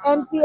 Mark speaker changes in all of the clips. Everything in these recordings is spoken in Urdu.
Speaker 1: MP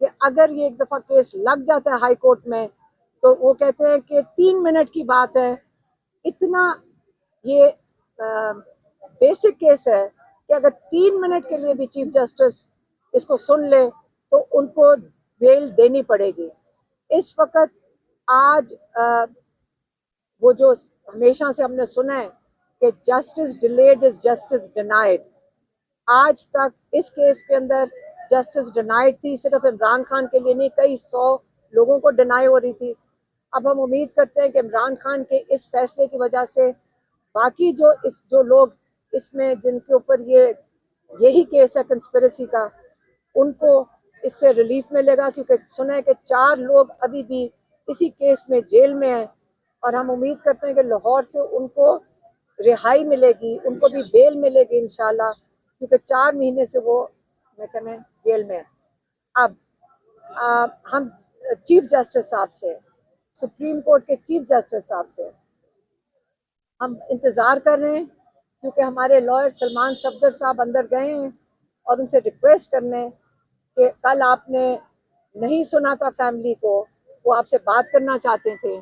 Speaker 1: کہ اگر یہ ایک دفعہ کیس لگ جاتا ہے ہائی کورٹ میں تو وہ کہتے ہیں کہ 3 منٹ کی بات ہے. اتنا یہ بیسک کیس ہے کہ اگر 3 منٹ کے لیے بھی چیف جسٹس اس کو سن لے تو ان کو بیل دینی پڑے گی. اس وقت آج وہ جو ہمیشہ سے ہم نے سنا ہے کہ justice delayed is justice denied, آج تک اس کیس کے اندر جسٹس ڈینائڈ تھی. صرف عمران خان کے لیے نہیں، کئی 100 لوگوں کو ڈینائی ہو رہی تھی. اب ہم امید کرتے ہیں کہ عمران خان کے اس فیصلے کی وجہ سے باقی جو لوگ اس میں جن کے اوپر یہی کیس ہے کنسپریسی کا، ان کو اس سے ریلیف ملے گا، کیونکہ سنا ہے کہ 4 لوگ ابھی بھی اسی کیس میں جیل میں ہیں. اور ہم امید کرتے ہیں کہ لاہور سے ان کو رہائی ملے گی، ان کو بھی بیل ملے گی انشاءاللہ، کیونکہ 4 مہینے سے وہ میں جیل میں ہیں. اب ہم چیف جسٹس صاحب سے، سپریم کورٹ کے چیف جسٹس صاحب سے ہم انتظار کر رہے ہیں، کیونکہ ہمارے لائر سلمان صفدر صاحب اندر گئے ہیں اور ان سے ریکویسٹ کرنے کہ کل آپ نے نہیں سنا تھا فیملی کو، وہ آپ سے بات کرنا چاہتے تھے.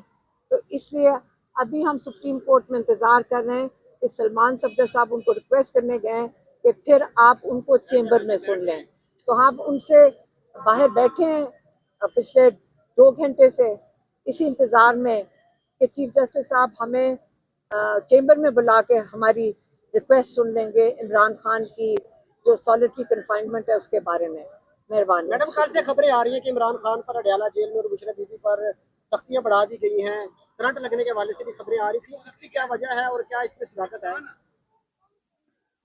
Speaker 1: تو اس لیے ابھی ہم سپریم کورٹ میں انتظار کر رہے ہیں کہ سلمان صفدر صاحب ان کو ریکویسٹ کرنے گئے ہیں کہ پھر آپ ان کو چیمبر میں سن لیں. تو ہم ان سے باہر بیٹھے ہیں پچھلے 2 گھنٹے سے اسی انتظار میں کہ چیف جسٹس صاحب ہمیں چیمبر میں بلا کے ہماری ریکویسٹ سن لیں گے عمران خان کی جو سالیٹری کنفائنمنٹ ہے اس کے بارے میں. مہربانی.
Speaker 2: میڈم کل سے خبریں آ رہی ہیں کہ عمران خان پر اڈیالہ جیل میں اور بشرا بی بی پر سختیاں بڑھا دی گئی ہیں، کرنٹ لگنے کے حوالے سے بھی خبریں آ رہی تھیں، اس کی کیا وجہ ہے اور کیا اس میں صداقت ہے؟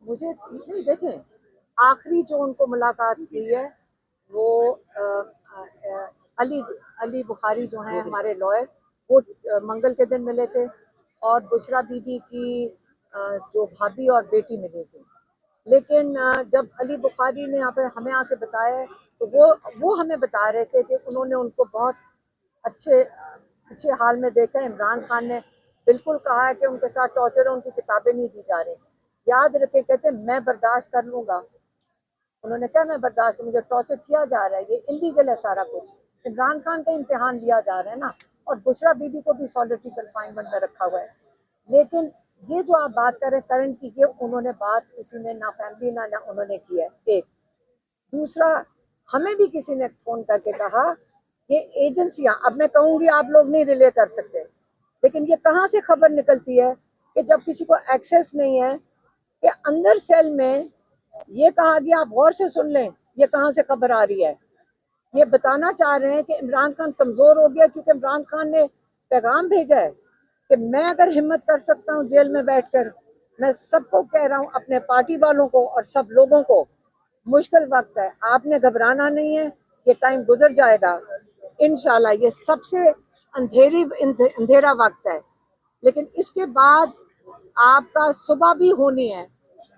Speaker 1: مجھے نہیں، دیکھیں آخری جو ان کو ملاقات ہوئی ہے وہ علی بخاری جو ہیں ہمارے لائر، وہ منگل کے دن ملے تھے، اور بشرا بی بی کی جو بھابھی اور بیٹی ملی تھی. لیکن جب علی بخاری نے یہاں پہ ہمیں آ کے بتایا ہے تو وہ ہمیں بتا رہے تھے کہ انہوں نے ان کو بہت اچھے حال میں دیکھا ہے. عمران خان نے بالکل کہا ہے کہ ان کے ساتھ ٹارچر ہے، ان کی کتابیں نہیں دی جا رہی. یاد رکھے، کہتے ہیں میں برداشت کر لوں گا. انہوں نے کہا میں برداشت، مجھے ٹارچر کیا جا رہا ہے، یہ انلیگل ہے سارا کچھ. عمران خان کا امتحان لیا جا رہا ہے نا، اور بشرا بی بی کو بھی سالیٹری کنفائنمنٹ میں رکھا ہوا ہے. لیکن یہ جو آپ بات کر رہے ہیں کرنٹ کی، یہ انہوں نے بات کسی نے نہ فیملی نہ انہوں نے کی ہے. ایک دوسرا، ہمیں بھی کسی نے فون کر کے کہا کہ ایجنسیاں، اب میں کہوں گی آپ لوگ نہیں ریلے کر سکتے، لیکن یہ کہاں سے خبر نکلتی ہے کہ جب کسی کو ایکسیس نہیں ہے کہ اندر سیل میں یہ کہا گیا، آپ غور سے سن لیں یہ کہاں سے خبر آ رہی ہے. یہ بتانا چاہ رہے ہیں کہ عمران خان کمزور ہو گیا، کیونکہ عمران خان نے پیغام بھیجا ہے کہ میں اگر ہمت کر سکتا ہوں جیل میں بیٹھ کر، میں سب کو کہہ رہا ہوں، اپنے پارٹی والوں کو اور سب لوگوں کو، مشکل وقت ہے، آپ نے گھبرانا نہیں ہے، یہ ٹائم گزر جائے گا انشاءاللہ. یہ سب سے اندھیرا وقت ہے، لیکن اس کے بعد آپ کا صبح بھی ہونی ہے.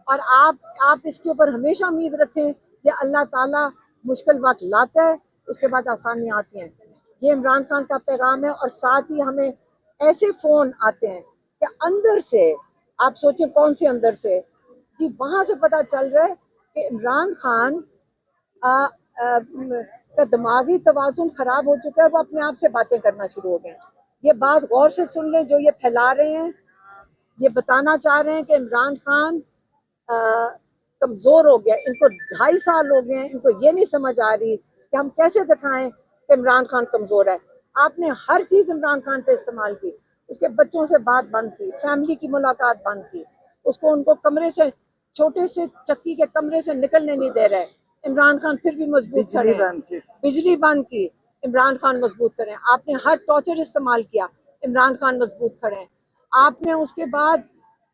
Speaker 1: اور آپ اس کے اوپر ہمیشہ امید رکھیں کہ اللہ تعالیٰ مشکل وقت لاتا ہے، اس کے بعد آسانیاں آتی ہیں. یہ عمران خان کا پیغام ہے. اور ساتھ ہی ہمیں ایسے فون آتے ہیں کہ اندر سے، آپ سوچیں کون سے اندر سے، جی وہاں سے پتہ چل رہا ہے کہ عمران خان کا دماغی توازن خراب ہو چکا ہے، وہ اپنے آپ سے باتیں کرنا شروع ہو گئے ہیں. یہ بات غور سے سن لیں، جو یہ پھیلا رہے ہیں، یہ بتانا چاہ رہے ہیں کہ عمران خان کمزور ہو گیا. ان کو 2.5 سال ہو گئے ہیں، ان کو یہ نہیں سمجھ آ رہی کہ ہم کیسے دکھائیں کہ عمران خان کمزور ہے. آپ نے ہر چیز عمران خان پہ استعمال کی، اس کے بچوں سے بات بند کی، فیملی کی ملاقات بند کی، ان کو کمرے سے، چھوٹے سے چکی کے کمرے سے نکلنے نہیں دے رہے. عمران خان پھر بھی مضبوط کھڑے ہیں. بجلی بند کی، عمران خان مضبوط کریں. آپ نے ہر ٹارچر استعمال کیا، عمران خان مضبوط کھڑے ہیں. آپ نے اس کے بعد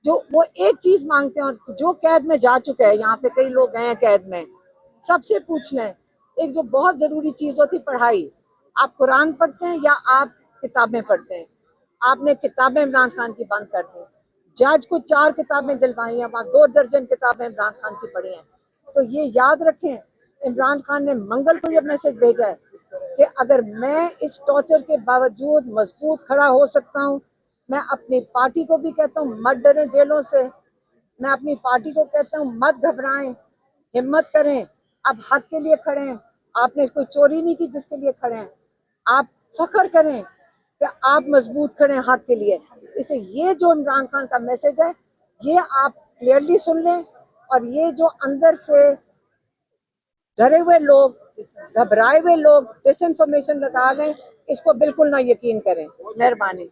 Speaker 1: جو وہ ایک چیز مانگتے ہیں، اور جو قید میں جا چکے ہیں، یہاں پہ کئی لوگ گئے ہیں قید میں، سب سے پوچھ لیں، ایک جو بہت ضروری چیز ہوتی پڑھائی، آپ قرآن پڑھتے ہیں یا آپ کتابیں پڑھتے ہیں؟ آپ نے کتابیں عمران خان کی بند کر دی. جج کو 4 کتابیں دلوائی ہیں، وہاں 2 درجن کتابیں عمران خان کی پڑھی ہیں. تو یہ یاد رکھیں، عمران خان نے منگل کو یہ میسج بھیجا ہے کہ اگر میں اس ٹارچر کے باوجود مضبوط کھڑا ہو سکتا ہوں، میں اپنی پارٹی کو بھی کہتا ہوں مت ڈریں جیلوں سے، میں اپنی پارٹی کو کہتا ہوں مت گھبرائیں، ہمت کریں، اب حق کے لیے کھڑے ہیں. آپ نے کوئی چوری نہیں کی جس کے لیے کھڑے ہیں. آپ فخر کریں کہ آپ مضبوط کھڑے ہیں حق کے لیے. اسے یہ جو عمران خان کا میسج ہے یہ آپ کلیئرلی سن لیں, اور یہ جو اندر سے ڈرے ہوئے لوگ, گھبرائے ہوئے لوگ ڈس انفارمیشن لگا لیں, اس کو بالکل نہ یقین کریں. مہربانی.